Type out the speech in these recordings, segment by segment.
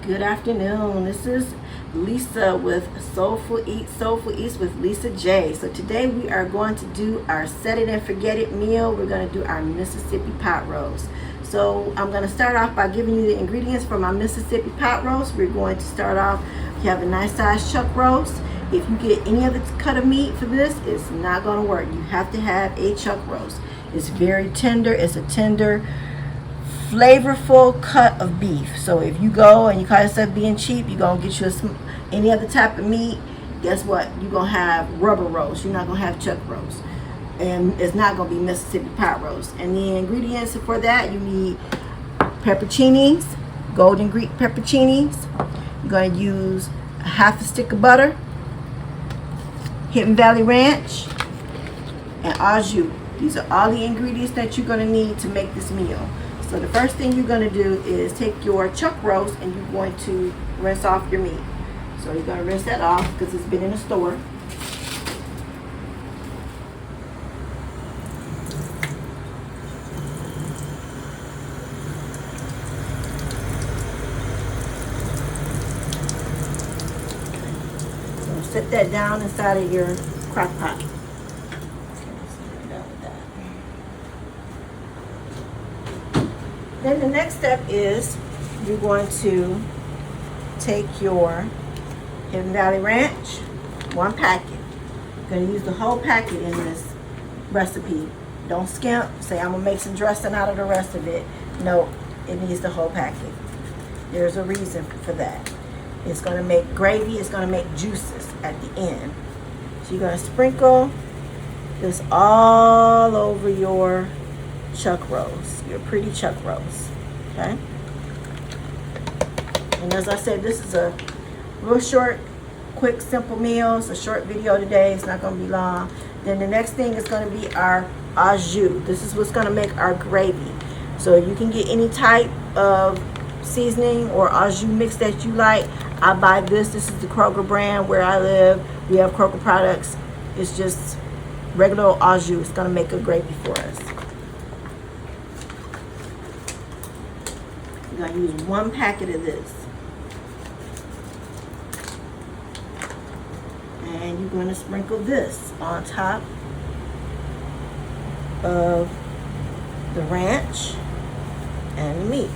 Good afternoon. This is Lisa with Soulful Eats with Lisa J. So today we are going to do our set it and forget it meal. We're going to do our Mississippi pot roast. So I'm going to start off by giving you the ingredients for my Mississippi pot roast. We're going to start off, you have a nice size chuck roast. If you get any other cut of meat for this, it's not going to work. You have to have a chuck roast. It's very tender. It's a tender, flavorful cut of beef. So if you go and you call yourself being cheap, you're gonna get you any other type of meat, guess what, you're gonna have rubber roast. You're not gonna have chuck roast, and it's not gonna be Mississippi pot roast. And the ingredients for that, you need pepperoncinis, golden Greek pepperoncinis. You're gonna use a half a stick of butter, Hidden Valley Ranch, and au jus. These are all the ingredients that you're gonna need to make this meal. So the first thing you're going to do is take your chuck roast and you're going to rinse off your meat. So you're going to rinse that off because it's been in the store. So set that down inside of your crock pot. Then the next step is you're going to take your Hidden Valley Ranch, 1 packet. You're going to use the whole packet in this recipe. Don't skimp, say I'm going to make some dressing out of the rest of it. No, it needs the whole packet. There's a reason for that. It's going to make gravy, it's going to make juices at the end. So you're going to sprinkle this all over your chuck roast, your pretty chuck roast, okay? And as I said, this is a real short, quick, simple meal. It's a short video today. It's not going to be long. Then the next thing is going to be our au jus. This is what's going to make our gravy. So you can get any type of seasoning or au jus mix that you like. I buy this. This is the Kroger brand where I live. We have Kroger products. It's just regular au jus. It's going to make a gravy for us. You're going to use 1 packet of this. And you're going to sprinkle this on top of the ranch and the meat.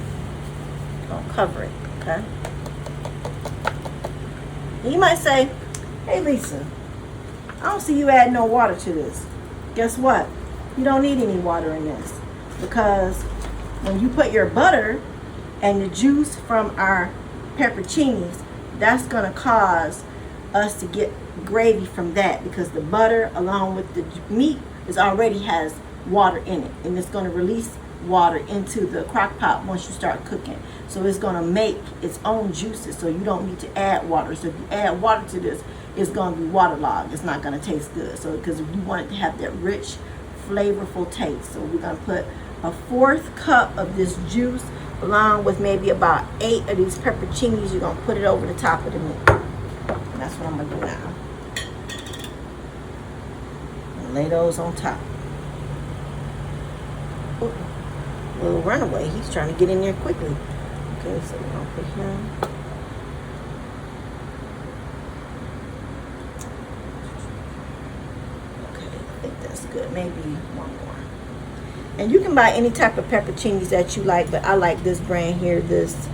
Don't cover it, okay? And you might say, hey Lisa, I don't see you adding no water to this. Guess what? You don't need any water in this, because when you put your butter and the juice from our pepperoncinis, that's going to cause us to get gravy from that, because the butter along with the meat already has water in it, and it's going to release water into the crock pot once you start cooking. So it's going to make its own juices, so you don't need to add water. So if you add water to this, it's going to be waterlogged. It's not going to taste good. So because you want it to have that rich, flavorful taste, so we're going to put a 1/4 cup of this juice along with maybe about 8 of these pepperoncinis. You're going to put it over the top of the meat. And that's what I'm going to do now. And lay those on top. Ooh, little runaway. He's trying to get in there quickly. Okay, so we're going to put him. Okay, I think that's good. Maybe one more. And you can buy any type of pepperoncinis that you like, but I like this brand here, this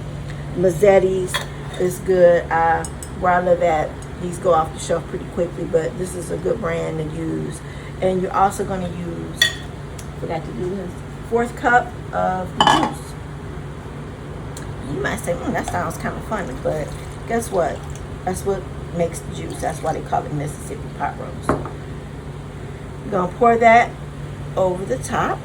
Mazzetti's. Is good. Where I live at, these go off the shelf pretty quickly, but this is a good brand to use. And you're also going to use, forgot to do this, 1/4 cup of the juice. You might say, that sounds kind of funny, but guess what? That's what makes the juice. That's why they call it Mississippi pot roast. You're going to pour that over the top.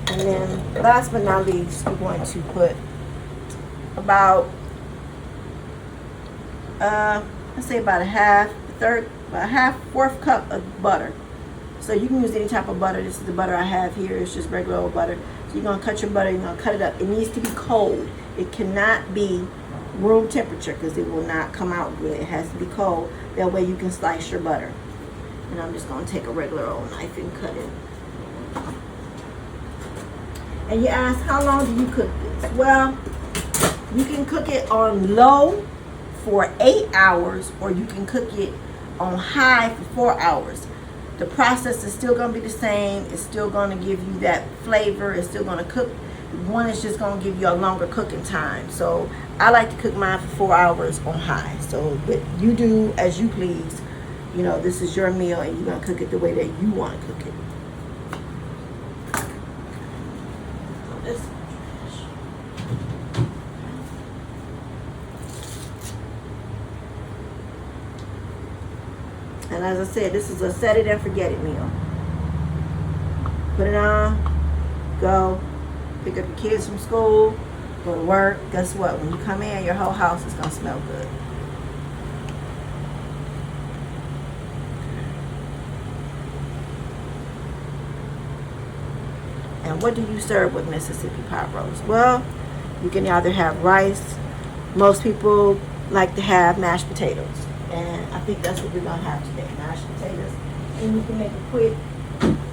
And then last but not least, you're going to put about, let's say about a 1/4 cup of butter. So you can use any type of butter. This is the butter I have here. It's just regular old butter. So you're going to cut your butter, you're going to cut it up. It needs to be cold. It cannot be room temperature because it will not come out good. It has to be cold. That way you can slice your butter. And I'm just going to take a regular old knife and cut it. And you ask, how long do you cook this? Well, you can cook it on low for 8 hours, or you can cook it on high for 4 hours. The process is still going to be the same. It's still going to give you that flavor. It's still going to cook. One is just going to give you a longer cooking time. So I like to cook mine for 4 hours on high. So but you do as you please. You know, this is your meal, and you're going to cook it the way that you want to cook it. And as I said, this is a set it and forget it meal. Put it on, go, pick up your kids from school, go to work. Guess what? When you come in, your whole house is going to smell good. And what do you serve with Mississippi pot roast? Well, you can either have rice. Most people like to have mashed potatoes. And I think that's what we're going to have today, mashed potatoes. And you can make a quick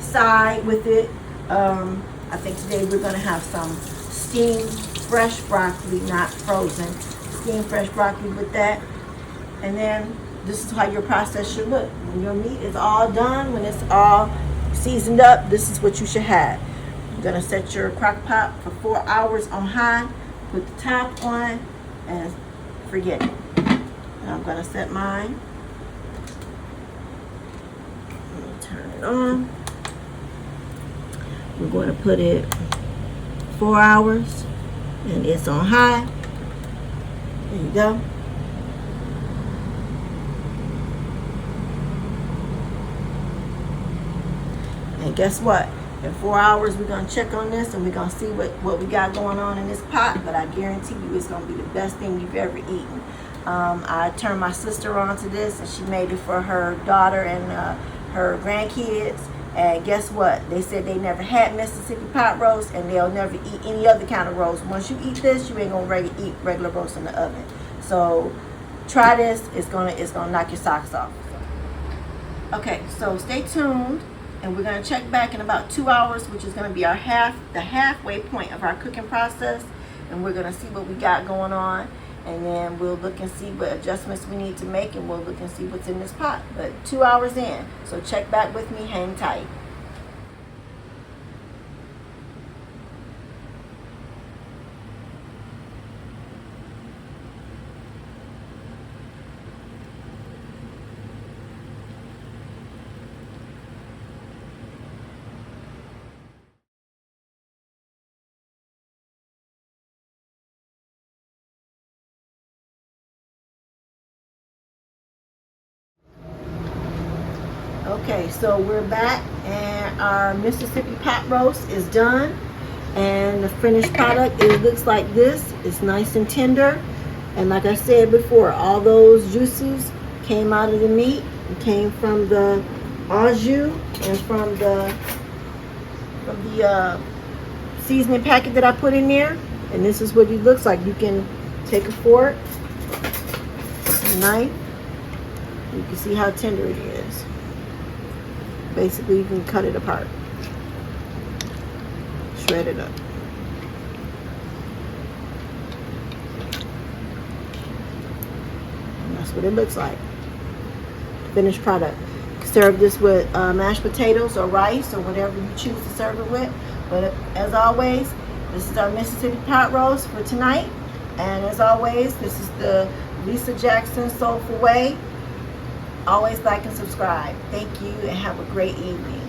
side with it. I think today we're going to have some steamed fresh broccoli, not frozen. Steamed fresh broccoli with that. And then this is how your process should look. When your meat is all done, when it's all seasoned up, this is what you should have. You're going to set your crock pot for 4 hours on high. Put the top on and forget it. I'm going to set mine. Let me turn it on. We're going to put it 4 hours and it's on high. There you go. And guess what? In 4 hours, we're going to check on this and we're going to see what we got going on in this pot. But I guarantee you it's going to be the best thing you've ever eaten. I turned my sister on to this, and she made it for her daughter and her grandkids. And guess what? They said they never had Mississippi pot roast, and they'll never eat any other kind of roast. Once you eat this, you ain't gonna eat regular roast in the oven. So try this. It's gonna knock your socks off. Okay, so stay tuned, and we're gonna check back in about 2 hours, which is gonna be the halfway point of our cooking process, and we're gonna see what we got going on. And then we'll look and see what adjustments we need to make, and we'll look and see what's in this pot. But 2 hours in, so check back with me, hang tight. Okay, so we're back, and our Mississippi pot roast is done, and the finished product, it looks like this. It's nice and tender, and like I said before, all those juices came out of the meat. It came from the au jus and from the seasoning packet that I put in there. And this is what it looks like. You can take a fork, a knife. You can see how tender it is. Basically, you can cut it apart, shred it up. And that's what it looks like. Finished product. Serve this with mashed potatoes or rice or whatever you choose to serve it with. But as always, this is our Mississippi pot roast for tonight. And as always, this is the Lisa Jackson Soulful Way. Always like and subscribe. Thank you, and have a great evening.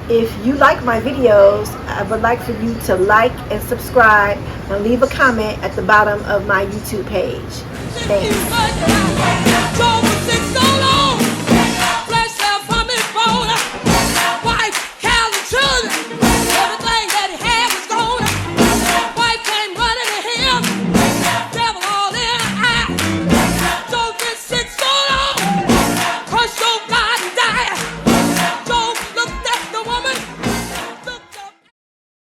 If you like my videos, I would like for you to like and subscribe and leave a comment at the bottom of my YouTube page. Thanks.